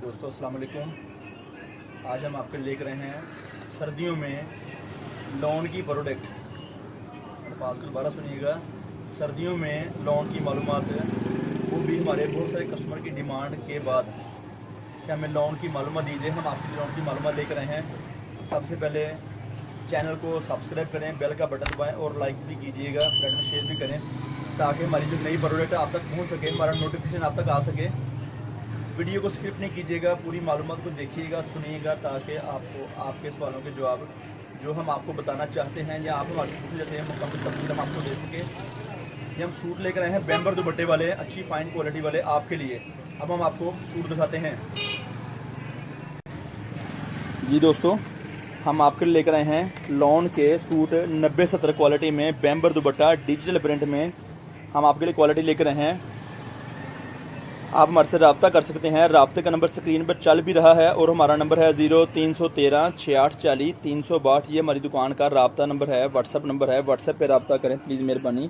दोस्तों अस्सलाम वालेकुम। आज हम आपके लेकर रहे हैं सर्दियों में लॉन की प्रोडक्ट। बात को दोबारा सुनिएगा। सर्दियों में लॉन की मालूमात, वो भी हमारे बहुत सारे कस्टमर की डिमांड के बाद कि हमें लॉन की मालूमात दीजिए। हम आपकी लॉन की मालूमात लेकर रहे हैं। सबसे पहले चैनल को सब्सक्राइब करें, बेल का बटन दबाएं और लाइक भी कीजिएगा, फ्रेंड में शेयर भी करें ताकि हमारी जो नई प्रोडक्ट आप तक पहुँच सके, हमारा नोटिफिकेशन आप तक आ सके। वीडियो को स्किप नहीं कीजिएगा, पूरी मालूमात को देखिएगा, सुनिएगा ताकि आपको आपके सवालों के जवाब जो हम आपको बताना चाहते हैं या आप हमारे पूछ लेते हैं मुकम्मल तफसील हम आपको दे सके। ये हम सूट लेकर आए हैं बैम्बर दुपट्टे वाले, अच्छी फाइन क्वालिटी वाले आपके लिए। अब हम आपको सूट दिखाते हैं। जी दोस्तों, हम आपके लिए लेकर आए हैं लॉन के सूट 90-70 क्वालिटी में, बैम्बर दुपट्टा डिजिटल प्रिंट में हम आपके लिए क्वालिटी लेकर आए हैं। आप हमारे से रब्ता कर सकते हैं। रब्ते का नंबर स्क्रीन पर चल भी रहा है और हमारा नंबर है 0313 6840 362। ये हमारी दुकान का रब्ता नंबर है, व्हाट्सअप नंबर है। व्हाट्सएप पे रब्ता करें प्लीज़, मेहरबानी।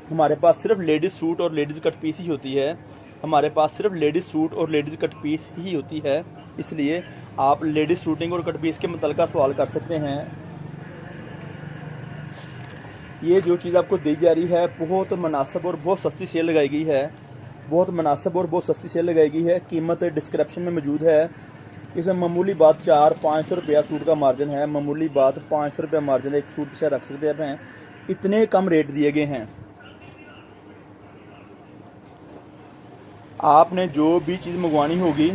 हमारे पास सिर्फ लेडीज़ सूट और लेडीज़ कट पीस ही होती है। हमारे पास सिर्फ लेडीज़ सूट और लेडीज़ कट पीस ही होती है, इसलिए आप लेडीज़ सूटिंग और कट पीस के मुतल्लिक़ सवाल कर सकते हैं। ये जो चीज़ आपको दी जा रही है बहुत मुनासिब और बहुत सस्ती सेल लगाई गई है, बहुत मुनासिब और बहुत सस्ती सेल लगाई गई है। कीमत डिस्क्रिप्शन में मौजूद है। इसमें मामूली बात 400-500 रुपया सूट का मार्जिन है। मामूली बात 500 रुपया मार्जिन एक सूट से रख सकते हैं। इतने कम रेट दिए गए हैं। आपने जो भी चीज़ मंगवानी होगी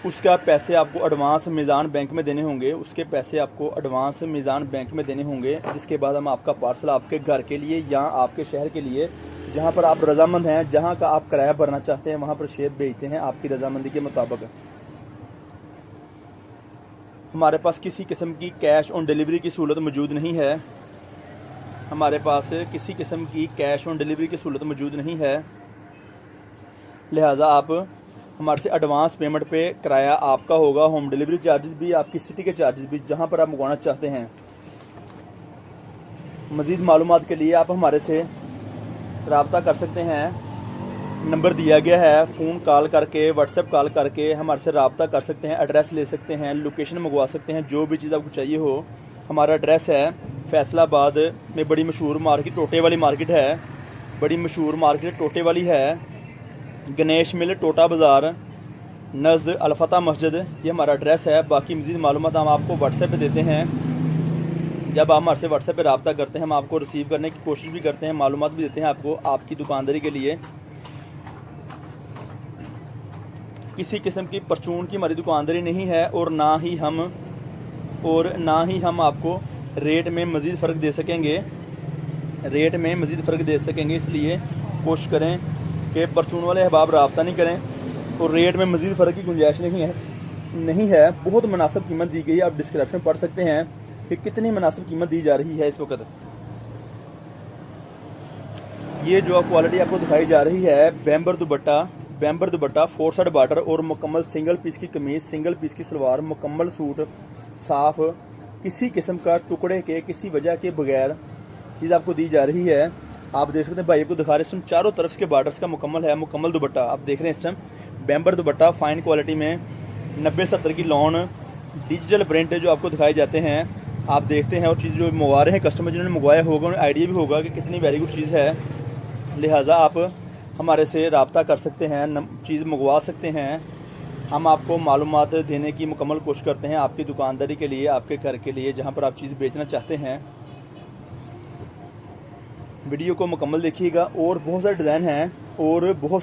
उसका पैसे आपको एडवांस मीज़ान बैंक में देने होंगे। उसके पैसे आपको एडवांस मीज़ान बैंक में देने होंगे, जिसके बाद हम आपका पार्सल आपके घर के लिए या आपके शहर के लिए, जहाँ पर आप रजामंद हैं, जहाँ का आप किराया भरना चाहते हैं, वहाँ पर शेप भेजते हैं आपकी रजामंदी के मुताबिक। हमारे पास किसी किस्म की कैश ऑन डिलीवरी की सहूलत मौजूद नहीं है। हमारे पास किसी किस्म की कैश ऑन डिलीवरी की सहूलत मौजूद नहीं है, लिहाजा आप हमारे से एडवांस पेमेंट पे किराया आपका होगा। होम डिलीवरी चार्जेस भी, आपकी सिटी के चार्जेस भी, जहाँ पर आप मंगवाना चाहते हैं। मज़ीद मालूमात के लिए आप हमारे से रब्ता कर सकते हैं। नंबर दिया गया है, फ़ोन कॉल करके, व्हाट्सएप कॉल करके हमारे से रब्ता कर सकते हैं। एड्रेस ले सकते हैं, लोकेशन मंगवा सकते हैं, जो भी चीज़ आपको चाहिए हो। हमारा एड्रेस है फैसलाबाद में बड़ी मशहूर मार्केट टोटे वाली मार्केट है। बड़ी मशहूर मार्केट टोटे वाली है, गणेश मिल टोटा बाज़ार नज़द अलफता मस्जिद, ये हमारा एड्रेस है। बाकी मज़ीद मालूमात हम आपको व्हाट्सएप पे देते हैं। जब आप हमारे से व्हाट्सएप पे रब्ता करते हैं, हम आपको रिसीव करने की कोशिश भी करते हैं, मालूमात भी देते हैं आपको आपकी दुकानदारी के लिए। किसी किस्म की परचून की हमारी दुकानदारी नहीं है और ना ही हम आपको रेट में मज़ीद फ़र्क दे सकेंगे। इसलिए कोशिश करें कि परचून वाले अहबाब रब्ता नहीं करें और रेट में मज़ीद फ़र्क की गुंजाइश नहीं है। बहुत मुनासिब कीमत दी गई है। आप डिस्क्रिप्शन पढ़ सकते हैं कि कितनी मुनासिब कीमत दी जा रही है इस वक्त। ये जो क्वालिटी आपको दिखाई जा रही है, बैम्बर दुपट्टा 4 साइड बॉर्डर और मुकम्मल सिंगल पीस की कमीज, सिंगल पीस की सलवार, मुकम्मल सूट साफ, किसी किस्म का टुकड़े के, किसी वजह के बगैर चीज़ आपको दी जा रही है। आप देख सकते हैं, भाई को दिखा रहे हैं, इस टाइम चारों तरफ के बॉर्डर्स का मुकम्मल है। मुकम्मल दुपट्टा आप देख रहे हैं इस टाइम, बैम्बर दुपट्टा फाइन क्वालिटी में 90-70 की लॉन डिजिटल प्रिंट जो आपको दिखाए जाते हैं। आप देखते हैं और चीज़ जो मंगवा रहे हैं कस्टमर जिन्होंने मंगवाया होगा उन्हें आइडिया भी होगा कि कितनी वेरी गुड चीज़ है। लिहाजा आप हमारे से रब्ता कर सकते हैं, चीज़ मंगवा सकते हैं। हम आपको मालूमात देने की मुकम्मल कोशिश करते हैं आपकी दुकानदारी के लिए, आपके घर के लिए, जहाँ पर आप चीज़ बेचना चाहते हैं। वीडियो को मुकम्मल देखिएगा। और बहुत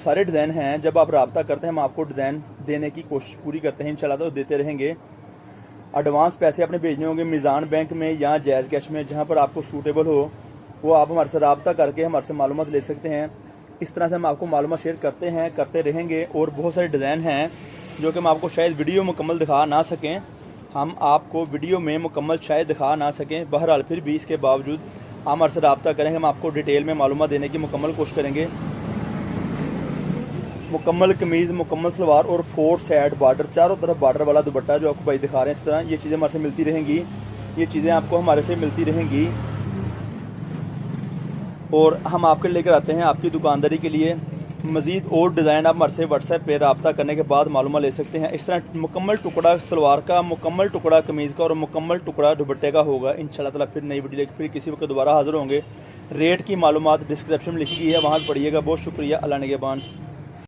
सारे डिज़ाइन हैं। जब आप रब्ता करते हैं हम आपको डिज़ाइन देने की कोशिश पूरी करते हैं, इंशाल्लाह तो देते रहेंगे। एडवांस पैसे अपने भेजने होंगे मीज़ान बैंक में या जायज़ कैश में, जहां पर आपको सूटेबल हो वो आप हमारे से रब्ता करके हमारे से मालूमात ले सकते हैं। इस तरह से हम आपको मालूमात शेयर करते रहेंगे। और बहुत सारे डिज़ाइन हैं जो कि हम आपको शायद वीडियो मुकम्मल दिखा ना सकें, बहरहाल फिर भी इसके बावजूद हमारे से रब्ता करेंगे, हम आपको डिटेल में मालूमात देने की मुकम्मल कोशिश करेंगे। मुकम्मल कमीज़, मुकम्मल सलवार और 4 साइड बॉर्डर, चारों तरफ बॉर्डर वाला दुपट्टा जो आपको भाई दिखा रहे हैं, इस तरह ये चीज़ें हमारे से मिलती रहेंगी। ये चीज़ें आपको हमारे से मिलती रहेंगी और हम आपके लेकर आते हैं आपकी दुकानदारी के लिए मज़ीद और डिज़ाइन आप हमारे से व्हाट्सएप पे रब्ता करने के बाद मालूमात ले सकते हैं। इस तरह मुकम्मल टुकड़ा सलवार का, मुकम्मल टुकड़ा कमीज़ का और मुकम्मल टुकड़ा दुपट्टे का होगा। इंशाल्लाह ताला फिर नई वीडियो लेकर फिर किसी वक्त दोबारा हाज़िर होंगे। रेट की मालूमात डिस्क्रिप्शन में लिखी गई है, वहाँ से पढ़िएगा। बहुत शुक्रिया। अल्लाह निगहबान।